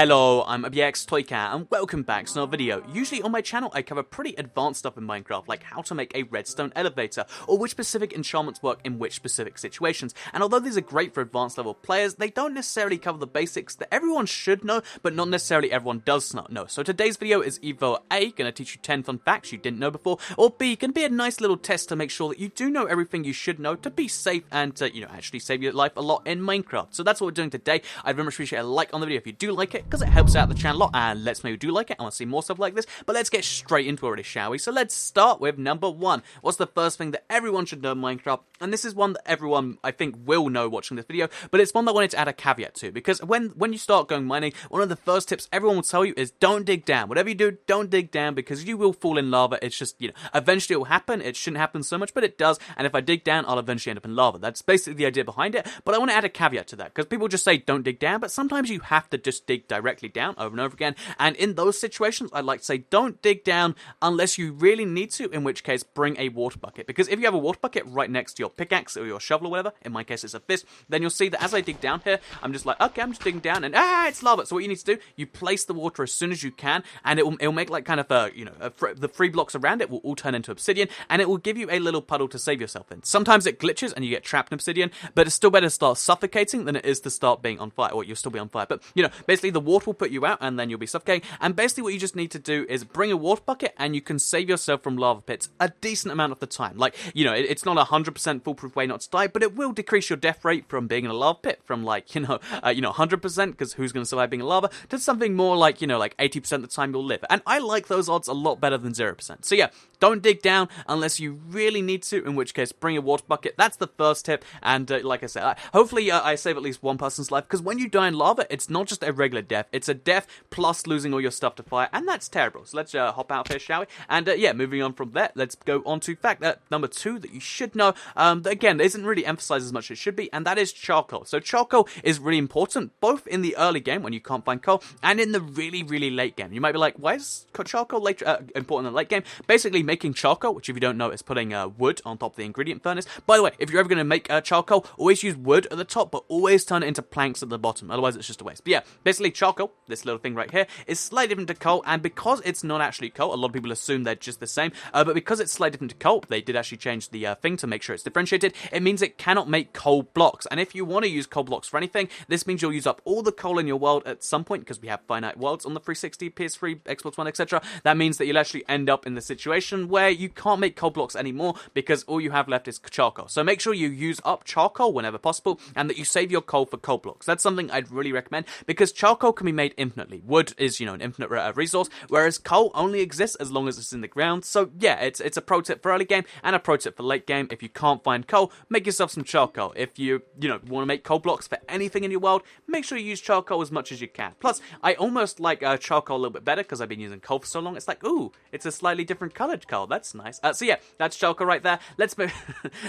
Hello, I'm Toycat, and welcome back to another video. Usually on my channel I cover pretty advanced stuff in Minecraft, like how to make a redstone elevator, or which specific enchantments work in which specific situations. And although these are great for advanced level players, they don't necessarily cover the basics that everyone should know, but not necessarily everyone does not know. So today's video is either A, gonna teach you 10 fun facts you didn't know before, or B, gonna be a nice little test to make sure that you do know everything you should know to be safe and to, actually save your life a lot in Minecraft. So that's what we're doing today. I'd very much appreciate a like on the video if you do like it, because it helps out the channel a lot, and lets me know you do like it. I want to see more stuff like this, but let's get straight into it already, shall we? So let's start with number one. What's the first thing that everyone should know in Minecraft? And this is one that everyone, I think, will know watching this video, but it's one that I wanted to add a caveat to, because when you start going mining, one of the first tips everyone will tell you is don't dig down. Whatever you do, don't dig down, because you will fall in lava. It's just, eventually it will happen. It shouldn't happen so much, but it does, and if I dig down, I'll eventually end up in lava. That's basically the idea behind it, but I want to add a caveat to that, because people just say don't dig down, but sometimes you have to just dig directly down over and over again, and in those situations, I'd like to say don't dig down unless you really need to, in which case, bring a water bucket, because if you have a water bucket right next to your pickaxe or your shovel or whatever, in my case it's a fist, then you'll see that as I dig down here, I'm just like, okay, I'm just digging down, and it's lava. So what you need to do, you place the water as soon as you can, and it'll make like kind of the 3 blocks around it will all turn into obsidian, and it will give you a little puddle to save yourself in. Sometimes it glitches and you get trapped in obsidian, but it's still better to start suffocating than it is to start being on fire, or you'll still be on fire, but basically the water will put you out, and then you'll be suffocating, and basically what you just need to do is bring a water bucket, and you can save yourself from lava pits a decent amount of the time. Like, it's not a 100% foolproof way not to die, but it will decrease your death rate from being in a lava pit from 100%, because who's going to survive being in lava, to something more like 80% of the time you'll live. And I like those odds a lot better than 0%. So yeah, don't dig down unless you really need to, in which case bring a water bucket. That's the first tip, and like I said, hopefully I save at least one person's life, because when you die in lava, it's not just a regular death, it's a death plus losing all your stuff to fire, and that's terrible. So let's hop out here, shall we? And yeah, moving on from there, let's go on to fact number 2 that you should know, that again isn't really emphasized as much as it should be, and that is charcoal. So charcoal is really important, both in the early game when you can't find coal, and in the really, really late game. You might be like, why is charcoal important in the late game? Basically, making charcoal, which if you don't know is putting wood on top of the ingredient furnace. By the way, if you're ever going to make charcoal, always use wood at the top, but always turn it into planks at the bottom, otherwise it's just a waste. But yeah, basically charcoal, this little thing right here, is slightly different to coal, and because it's not actually coal, a lot of people assume they're just the same, but because it's slightly different to coal, they did actually change the thing to make sure it's differentiated. It means it cannot make coal blocks, and if you want to use coal blocks for anything, this means you'll use up all the coal in your world at some point, because we have finite worlds on the 360, PS3, Xbox One, etc. That means that you'll actually end up in the situation where you can't make coal blocks anymore, because all you have left is charcoal. So make sure you use up charcoal whenever possible, and that you save your coal for coal blocks. That's something I'd really recommend, because charcoal can be made infinitely. Wood is, an infinite resource, whereas coal only exists as long as it's in the ground. So yeah, it's a pro tip for early game, and a pro tip for late game. If you can't find coal, make yourself some charcoal. If you, want to make coal blocks for anything in your world, make sure you use charcoal as much as you can. Plus, I almost like charcoal a little bit better, because I've been using coal for so long. It's like, ooh, it's a slightly different colored coal. That's nice. So yeah, that's charcoal right there. Let's move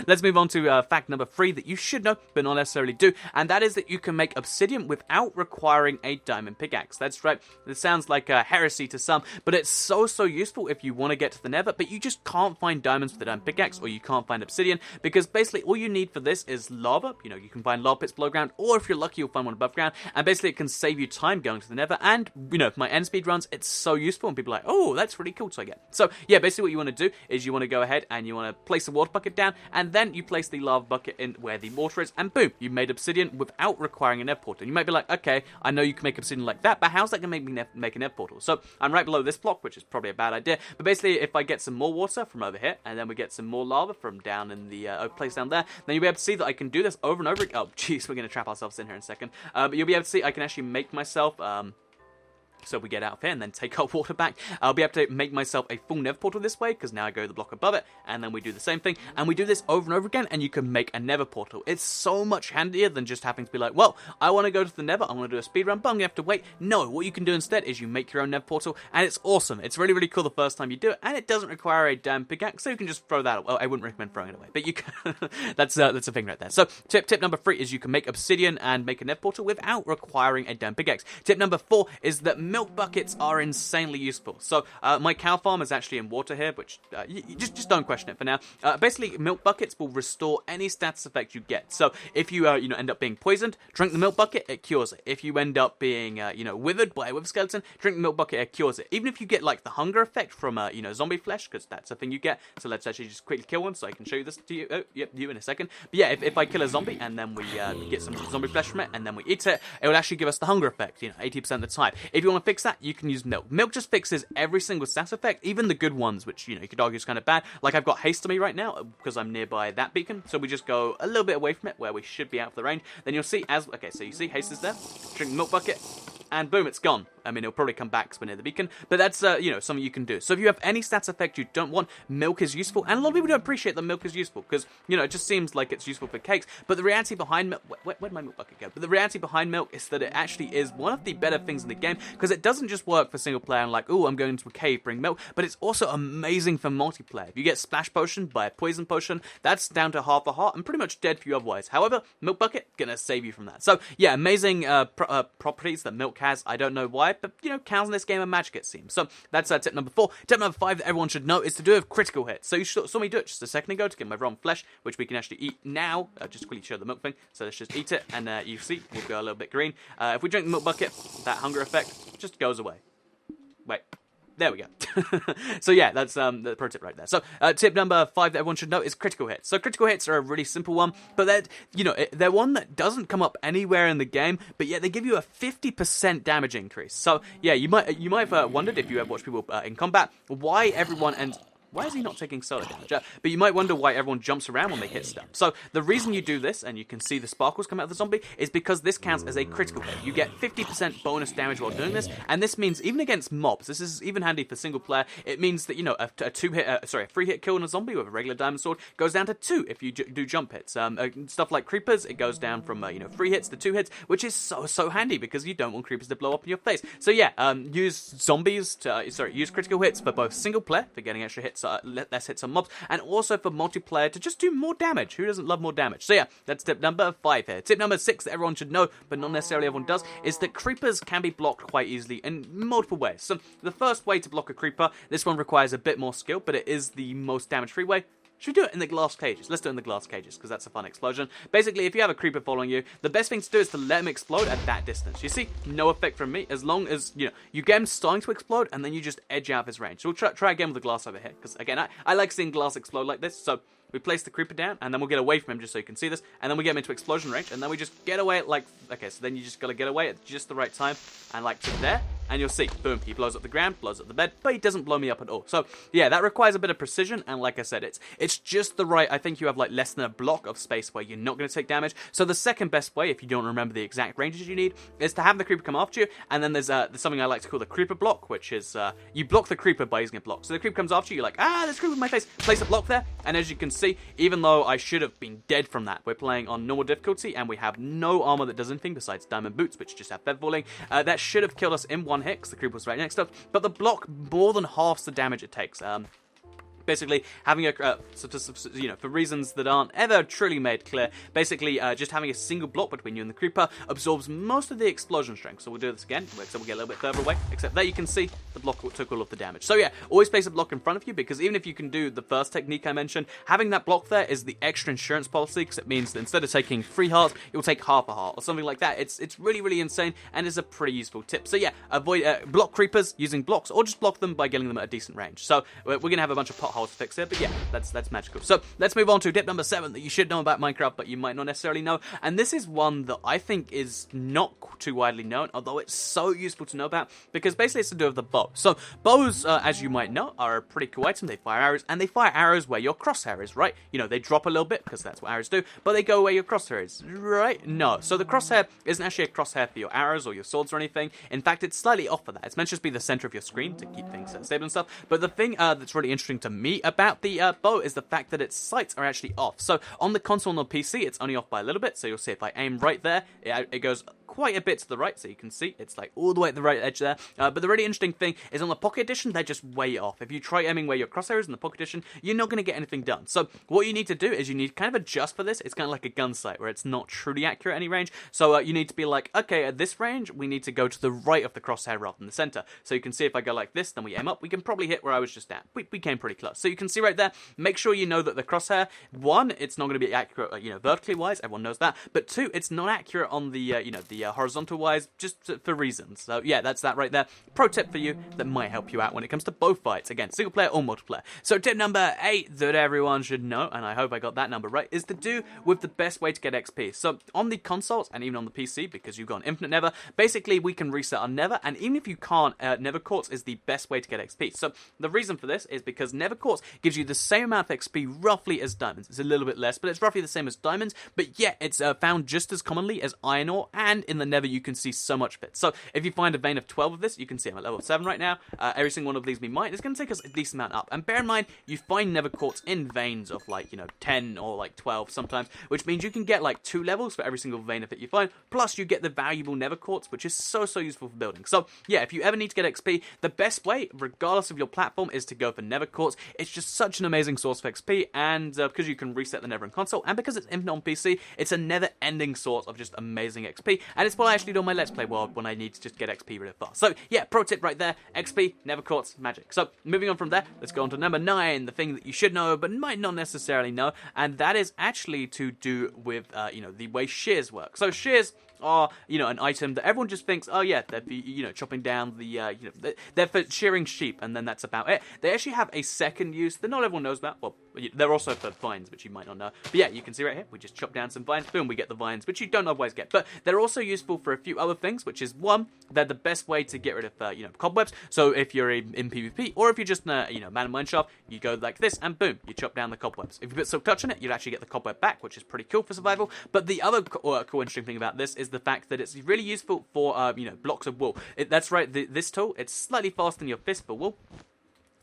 let's move on to fact number 3 that you should know, but not necessarily do, and that is that you can make obsidian without requiring a diamond pickaxe. That's right. It sounds like a heresy to some, but it's so useful if you want to get to the nether, but you just can't find diamonds with a diamond pickaxe, or you can't find obsidian, because basically all you need for this is lava. You can find lava pits below ground, or if you're lucky, you'll find one above ground, and basically it can save you time going to the nether, and, for my end speed runs, it's so useful, and people are like, oh, that's really cool to get. So, yeah, basically what you want to do is you want to go ahead and you want to place a water bucket down, and then you place the lava bucket in where the water is, and boom, you made obsidian without requiring a nether portal. And you might be like, okay, I know you can make obsidian like that, but how's that going to make me make a nether portal? So, I'm right below this block, which is probably a bad idea, but basically, if I get some more water from over here, and then we get some more lava from down in the place down there, then you'll be able to see that I can do this over and over again. Oh, jeez, we're going to trap ourselves in here in a second. But you'll be able to see I can actually make myself, so we get out of here and then take our water back. I'll be able to make myself a full nether portal this way, because now I go to the block above it, and then we do the same thing, and we do this over and over again, and you can make a nether portal. It's so much handier than just having to be like, well, I want to go to the nether, I want to do a speed run, but I'm going to have to wait. No, what you can do instead is you make your own nether portal, and it's awesome. It's really, really cool the first time you do it, and it doesn't require a damn pickaxe, so you can just throw that away. Well, I wouldn't recommend throwing it away, but you can. that's a thing right there. So tip number 3 is you can make obsidian and make a nether portal without requiring a damn pickaxe. Tip number 4 is that milk buckets are insanely useful. So my cow farm is actually in water here, which you just don't question it for now. Basically, milk buckets will restore any status effect you get. So if you end up being poisoned, drink the milk bucket, it cures it. If you end up being withered by a wither skeleton, drink the milk bucket, it cures it. Even if you get like the hunger effect from zombie flesh, because that's a thing you get. So let's actually just quickly kill one so I can show you this to you. Oh, yep, you in a second. But yeah, if I kill a zombie and then we get some zombie flesh from it and then we eat it, it will actually give us the hunger effect, 80% of the time. If you want to fix that, you can use milk. Milk just fixes every single stat effect, even the good ones, which, you could argue is kind of bad. Like, I've got haste on me right now because I'm nearby that beacon, so we just go a little bit away from it where we should be out of the range. Then you'll see so you see haste is there, drink the milk bucket, and boom, it's gone. I mean, it'll probably come back because we're near the beacon, but that's, something you can do. So if you have any stats effect you don't want, milk is useful, and a lot of people don't appreciate that milk is useful, because, it just seems like it's useful for cakes, but the reality behind milk, where'd my milk bucket go? But the reality behind milk is that it actually is one of the better things in the game, because it doesn't just work for single player and like, oh, I'm going into a cave, bring milk, but it's also amazing for multiplayer. If you get splash potion by a poison potion, that's down to half a heart, and pretty much dead for you otherwise. However, milk bucket, gonna save you from that. So, yeah, amazing properties that milk has. I don't know why, but, cows in this game are magic, it seems. So that's tip number 4. Tip number 5 that everyone should know is to do with critical hits. So you saw me do it just a second ago to get my raw flesh, which we can actually eat now. Just quickly show the milk thing. So let's just eat it, and you see, we'll go a little bit green. If we drink the milk bucket, that hunger effect just goes away. Wait. There we go. So yeah, that's the pro tip right there. So tip number 5 that everyone should know is critical hits. So critical hits are a really simple one, but they're one that doesn't come up anywhere in the game, but yet they give you a 50% damage increase. So yeah, you might have wondered, if you have watched people in combat, why everyone ends... Why is he not taking solar damage? But you might wonder why everyone jumps around when they hit stuff. So the reason you do this, and you can see the sparkles come out of the zombie, is because this counts as a critical hit. You get 50% bonus damage while doing this, and this means even against mobs, this is even handy for single player. It means that a 3-hit kill on a zombie with a regular diamond sword goes down to 2 if you do jump hits. Stuff like creepers, it goes down from 3 hits to 2 hits, which is so handy because you don't want creepers to blow up in your face. So yeah, use use critical hits for both single player for getting extra hits. Less hits on mobs, and also for multiplayer to just do more damage. Who doesn't love more damage? So yeah, that's tip number 5 here. Tip number 6 that everyone should know, but not necessarily everyone does, is that creepers can be blocked quite easily in multiple ways. So the first way to block a creeper, this one requires a bit more skill, but it is the most damage-free way. Should we do it in the glass cages? Let's do it in the glass cages, because that's a fun explosion. Basically, if you have a creeper following you, the best thing to do is to let him explode at that distance. You see, no effect from me, as long as, you get him starting to explode, and then you just edge out of his range. So we'll try again with the glass over here, because, again, I like seeing glass explode like this, so... We place the creeper down, and then we'll get away from him just so you can see this, and then we get him into explosion range, and then we just get away at so then you just gotta get away at just the right time, and to there, and you'll see, boom, he blows up the ground, blows up the bed, but he doesn't blow me up at all. So, yeah, that requires a bit of precision, and like I said, it's just the right, I think you have, less than a block of space where you're not gonna take damage. So the second best way, if you don't remember the exact ranges you need, is to have the creeper come after you, and then there's something I like to call the creeper block, which is, you block the creeper by using a block. So the creeper comes after you, you're like, there's a creeper in my face, place a block there, and as you can see, even though I should have been dead from that, we're playing on normal difficulty, and we have no armor that does anything besides diamond boots, which just have feather falling. That should have killed us in one hit, because the creeper was right next to us, but the block more than halves the damage it takes. Basically, having a, for reasons that aren't ever truly made clear, basically, just having a single block between you and the creeper absorbs most of the explosion strength. So we'll do this again, so we'll get a little bit further away, except there you can see the block took all of the damage. So yeah, always place a block in front of you, because even if you can do the first technique I mentioned, having that block there is the extra insurance policy, because it means that instead of taking 3 hearts, you'll take half a heart, or something like that. It's really, really insane, and is a pretty useful tip. So yeah, avoid block creepers using blocks, or just block them by getting them at a decent range. So we're going to have a bunch of potholes to fix here, but yeah, that's magical. So let's move on to tip number 7 that you should know about Minecraft, but you might not necessarily know, and this is one that I think is not too widely known, although it's so useful to know about, because basically it's to do with the bow. So bows, as you might know, are a pretty cool item. They fire arrows, and they fire arrows where your crosshair is, right? They drop a little bit, because that's what arrows do, but they go where your crosshair is, right? No. So the crosshair isn't actually a crosshair for your arrows or your swords or anything. In fact, it's slightly off for that. It's meant to just be the center of your screen to keep things stable and stuff. But the thing that's really interesting to me about the bow is the fact that its sights are actually off. So on the console and on PC, it's only off by a little bit. So you'll see if I aim right there, it goes quite a bit to the right, so you can see it's like all the way at the right edge there. But the really interesting thing is on the Pocket Edition, they're just way off. If you try aiming where your crosshairs in the Pocket Edition, you're not going to get anything done. So what you need to do is you need to kind of adjust for this. It's kind of like a gun sight where it's not truly accurate at any range. So you need to be like, okay, at this range, we need to go to the right of the crosshair rather than the center. So you can see if I go like this, then we aim up, we can probably hit where I was just at. We came pretty close. So you can see right there, make sure you know that the crosshair, one, it's not going to be accurate, vertically wise, everyone knows that, but two, it's not accurate on the, the horizontal wise, just for reasons. So yeah, that's that right there. Pro tip for you that might help you out when it comes to both fights. Again, single player or multiplayer. So tip number 8 that everyone should know, and I hope I got that number right, is to do with the best way to get XP. So on the consoles and even on the PC, because you've got an infinite nether, basically we can reset our nether, and even if you can't, nether quartz is the best way to get XP. So the reason for this is because nether quartz gives you the same amount of XP roughly as diamonds. It's a little bit less, but it's roughly the same as diamonds, but yet it's found just as commonly as iron ore, and in the nether you can see so much of it. So if you find a vein of 12 of this, you can see I'm at level 7 right now. Every single one of these we mine, it's going to take us a decent amount up. And bear in mind, you find nether quartz in veins of 10 or 12 sometimes, which means you can get 2 levels for every single vein of it you find, plus you get the valuable nether quartz, which is so useful for building. So yeah, if you ever need to get XP, the best way, regardless of your platform, is to go for nether quartz. It's just such an amazing source of XP, and because you can reset the nether in console, and because it's infinite on PC, it's a never-ending source of just amazing XP, and it's what I actually do on my Let's Play world when I need to just get XP really fast. So yeah, pro tip right there, XP, nether quartz, magic. So moving on from there, let's go on to number 9, the thing that you should know but might not necessarily know, and that is actually to do with the way shears work. So shears are, an item that everyone just thinks, oh yeah, they're for, chopping down the, they're for shearing sheep, and then that's about it. They actually have a second use that not everyone knows about. Well, they're also for vines, which you might not know. But yeah, you can see right here, we just chop down some vines, boom, we get the vines, which you don't otherwise get. But they're also useful for a few other things, which is, one, they're the best way to get rid of, cobwebs. So if you're in PvP, or if you're just, man in mineshaft, you go like this, and boom, you chop down the cobwebs. If you put silk touch on it, you'd actually get the cobweb back, which is pretty cool for survival. But the other cool interesting thing about this is the fact that it's really useful for, blocks of wool. That's right, this tool, it's slightly faster than your fist for wool.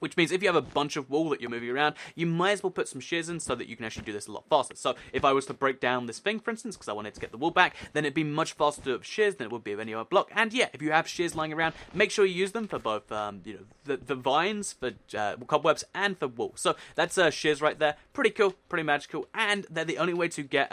Which means if you have a bunch of wool that you're moving around, you might as well put some shears in so that you can actually do this a lot faster. So if I was to break down this thing, for instance, because I wanted to get the wool back, then it'd be much faster to do it with shears than it would be with any other block. And yeah, if you have shears lying around, make sure you use them for both, the vines, for cobwebs, and for wool. So that's shears right there. Pretty cool, pretty magical, and they're the only way to get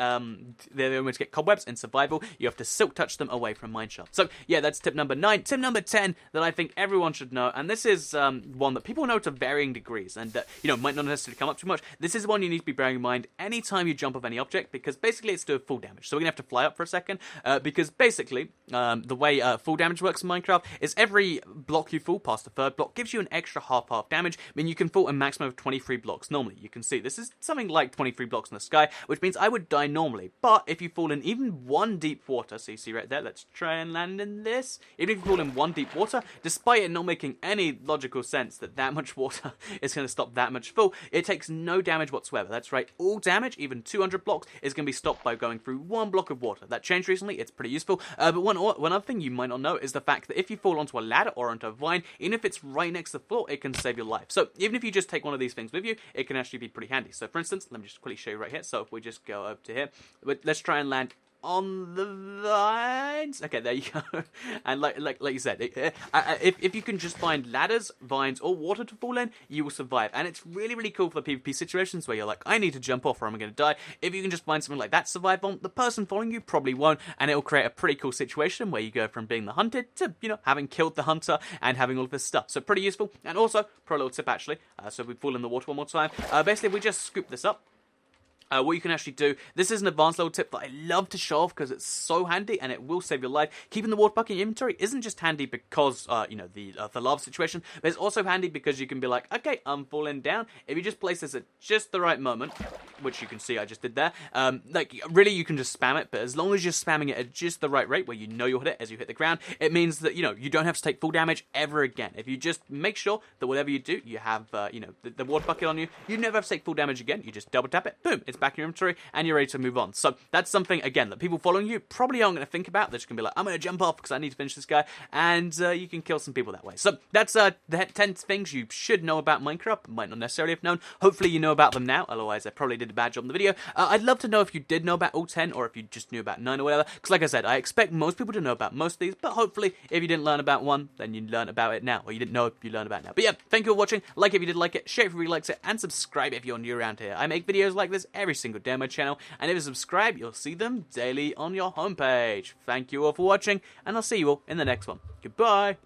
cobwebs in survival. You have to silk touch them away from mineshaft. So yeah, that's tip number 9. Tip number 10 that I think everyone should know, and this is one that people know to varying degrees, and might not necessarily come up too much. This is one you need to be bearing in mind anytime you jump off any object, because basically it's doing full damage. So we're gonna have to fly up for a second, because basically the way full damage works in Minecraft is every block you fall past the third block gives you an extra half damage. I mean, you can fall a maximum of 23 blocks normally. You can see this is something like 23 blocks in the sky, which means I would die normally. But if you fall in even one deep water, so you see right there, let's try and land in this. Even if you fall in one deep water, despite it not making any logical sense that much water is going to stop that much fall, it takes no damage whatsoever. That's right, all damage, even 200 blocks, is going to be stopped by going through one block of water. That changed recently, it's pretty useful. But one other thing you might not know is the fact that if you fall onto a ladder or onto a vine, even if it's right next to the floor, it can save your life. So even if you just take one of these things with you, it can actually be pretty handy. So for instance, let me just quickly show you right here. So if we just go up to here, let's try and land on the vines. Okay, there you go. And like you said, if you can just find ladders, vines, or water to fall in, you will survive. And it's really cool for PvP situations where you're like, I need to jump off or I'm going to die. If you can just find something like that to survive on, the person following you probably won't, and it'll create a pretty cool situation where you go from being the hunted to, having killed the hunter and having all of this stuff. So pretty useful. And also, pro little tip actually, so if we fall in the water one more time, basically we just scoop this up. What you can actually do, this is an advanced level tip that I love to show off because it's so handy and it will save your life. Keeping the water bucket in your inventory isn't just handy because, the lava situation, but it's also handy because you can be like, okay, I'm falling down. If you just place this at just the right moment, which you can see I just did there, really you can just spam it, but as long as you're spamming it at just the right rate where you'll hit it as you hit the ground, it means that, you don't have to take full damage ever again. If you just make sure that whatever you do, you have, the water bucket on you, you never have to take full damage again. You just double tap it, boom, it's it's back in your inventory, and you're ready to move on. So that's something, again, that people following you probably aren't going to think about. They're just going to be like, I'm going to jump off because I need to finish this guy, and you can kill some people that way. So that's the 10 things you should know about Minecraft. Might not necessarily have known. Hopefully you know about them now, otherwise I probably did a bad job in the video. I'd love to know if you did know about all 10, or if you just knew about 9 or whatever, because like I said, I expect most people to know about most of these, but hopefully if you didn't learn about one, then you learn about it now, or you didn't know if you learned about it now. But yeah, thank you for watching. Like if you did like it, share if you really liked it, and subscribe if you're new around here. I make videos like this every single day on my channel, and if you subscribe, you'll see them daily on your homepage. Thank you all for watching, and I'll see you all in the next one. Goodbye!